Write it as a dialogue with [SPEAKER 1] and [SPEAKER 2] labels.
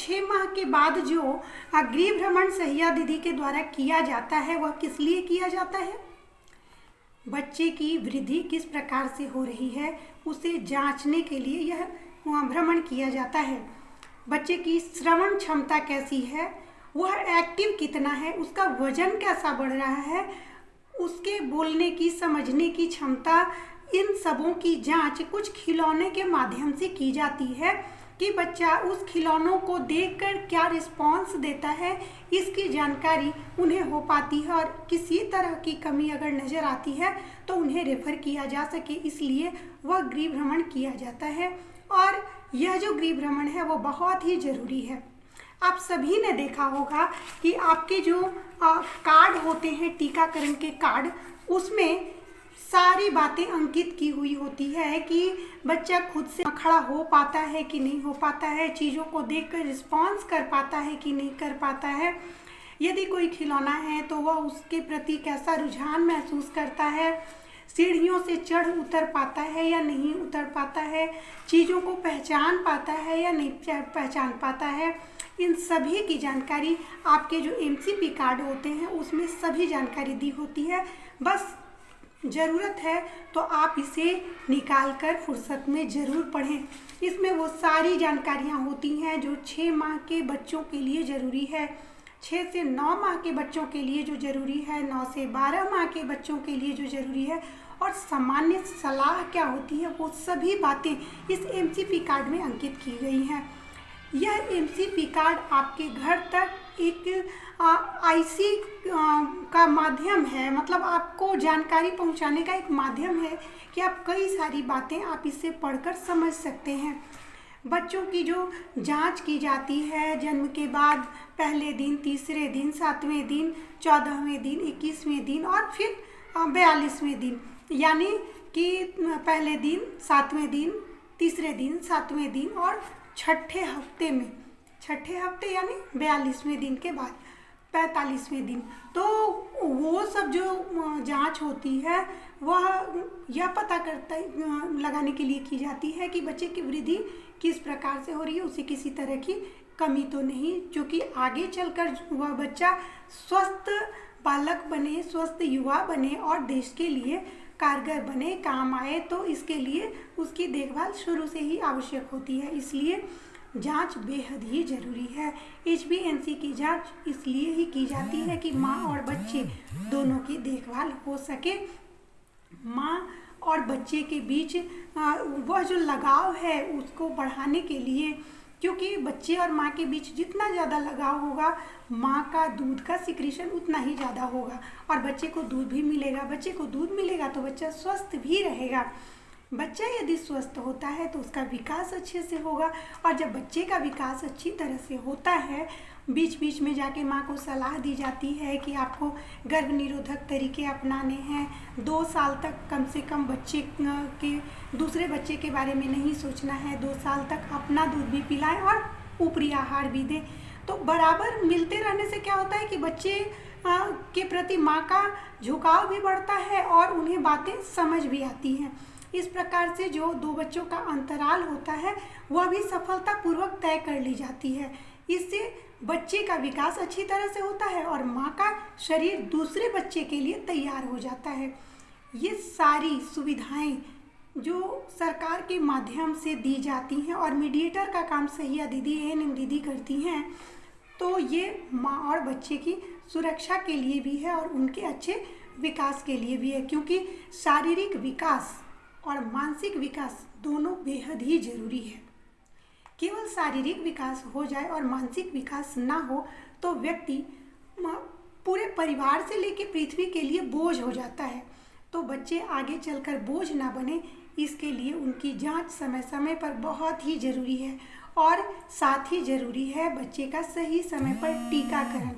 [SPEAKER 1] 6 माह के बाद जो गृह भ्रमण सहिया दीदी के द्वारा किया जाता है वह किस लिए किया जाता है? बच्चे की वृद्धि किस प्रकार से हो रही है उसे जांचने के लिए यह भ्रमण किया जाता है। बच्चे की श्रवण क्षमता कैसी है, वह एक्टिव कितना है, उसका वजन कैसा बढ़ रहा है, उसके बोलने की समझने की क्षमता, इन सबों की जांच कुछ खिलौने के माध्यम से की जाती है कि बच्चा उस खिलौनों को देखकर क्या रिस्पॉन्स देता है, इसकी जानकारी उन्हें हो पाती है और किसी तरह की कमी अगर नज़र आती है तो उन्हें रेफर किया जा सके, इसलिए वह गृह भ्रमण किया जाता है। और यह जो गृह भ्रमण है वो बहुत ही ज़रूरी है। आप सभी ने देखा होगा कि आपके जो कार्ड होते हैं टीकाकरण के कार्ड, उसमें सारी बातें अंकित की हुई होती है कि बच्चा खुद से खड़ा हो पाता है कि नहीं हो पाता है, चीज़ों को देखकर रिस्पॉन्स कर पाता है कि नहीं कर पाता है, यदि कोई खिलौना है तो वह उसके प्रति कैसा रुझान महसूस करता है, सीढ़ियों से चढ़ उतर पाता है या नहीं उतर पाता है, चीज़ों को पहचान पाता है या नहीं पहचान पाता है। इन सभी की जानकारी आपके जो MCP कार्ड होते हैं उसमें सभी जानकारी दी होती है। बस ज़रूरत है तो आप इसे निकाल कर फुर्सत में ज़रूर पढ़ें। इसमें वो सारी जानकारियाँ होती हैं जो 6 माह के बच्चों के लिए ज़रूरी है, 6 से 9 माह के बच्चों के लिए जो ज़रूरी है, 9 से 12 माह के बच्चों के लिए जो ज़रूरी है, और सामान्य सलाह क्या होती है, वो सभी बातें इस MCP कार्ड में अंकित की गई हैं। यह MCP कार्ड आपके घर तक एक IC का माध्यम है, मतलब आपको जानकारी पहुंचाने का एक माध्यम है कि आप कई सारी बातें आप इससे पढ़कर समझ सकते हैं। बच्चों की जो जांच की जाती है जन्म के बाद पहले दिन, तीसरे दिन, 7वें दिन, 14वें दिन, 21वें दिन और फिर 42वें दिन, यानी कि पहले दिन, 7वें दिन, तीसरे दिन, 7वें दिन और छठे हफ्ते में, छठे हफ्ते यानी 42वें दिन के बाद 45वें दिन, तो वो सब जो जांच होती है वह यह पता करता लगाने के लिए की जाती है कि बच्चे की वृद्धि किस प्रकार से हो रही है, उसे किसी तरह की कमी तो नहीं, जो कि आगे चलकर वह बच्चा स्वस्थ बालक बने, स्वस्थ युवा बने और देश के लिए कारगर बने, काम आए। तो इसके लिए उसकी देखभाल शुरू से ही आवश्यक होती है, इसलिए जांच बेहद ही ज़रूरी है। HbA1c की जांच इसलिए ही की जाती है कि माँ और बच्चे दोनों की देखभाल हो सके, माँ और बच्चे के बीच वह जो लगाव है उसको बढ़ाने के लिए, क्योंकि बच्चे और माँ के बीच जितना ज़्यादा लगाव होगा माँ का दूध का सिक्रीशन उतना ही ज़्यादा होगा और बच्चे को दूध भी मिलेगा। बच्चे को दूध मिलेगा तो बच्चा स्वस्थ भी रहेगा। बच्चा यदि स्वस्थ होता है तो उसका विकास अच्छे से होगा, और जब बच्चे का विकास अच्छी तरह से होता है, बीच बीच में जाके माँ को सलाह दी जाती है कि आपको गर्भ निरोधक तरीके अपनाने हैं, 2 साल तक कम से कम बच्चे के दूसरे बच्चे के बारे में नहीं सोचना है, 2 साल तक अपना दूध भी पिलाएं और ऊपरी आहार भी दें। तो बराबर मिलते रहने से क्या होता है कि बच्चे के प्रति माँ का झुकाव भी बढ़ता है और उन्हें बातें समझ भी आती हैं। इस प्रकार से जो 2 बच्चों का अंतराल होता है वह भी सफलतापूर्वक तय कर ली जाती है। इससे बच्चे का विकास अच्छी तरह से होता है और माँ का शरीर दूसरे बच्चे के लिए तैयार हो जाता है। ये सारी सुविधाएं जो सरकार के माध्यम से दी जाती हैं और मीडिएटर का काम सहिया दीदी, ANM दीदी करती हैं, तो ये माँ और बच्चे की सुरक्षा के लिए भी है और उनके अच्छे विकास के लिए भी है, क्योंकि शारीरिक विकास और मानसिक विकास दोनों बेहद ही ज़रूरी है। केवल शारीरिक विकास हो जाए और मानसिक विकास ना हो तो व्यक्ति पूरे परिवार से लेकर पृथ्वी के लिए बोझ हो जाता है। तो बच्चे आगे चलकर बोझ ना बने, इसके लिए उनकी जांच समय समय पर बहुत ही ज़रूरी है और साथ ही ज़रूरी है बच्चे का सही समय पर टीकाकरण।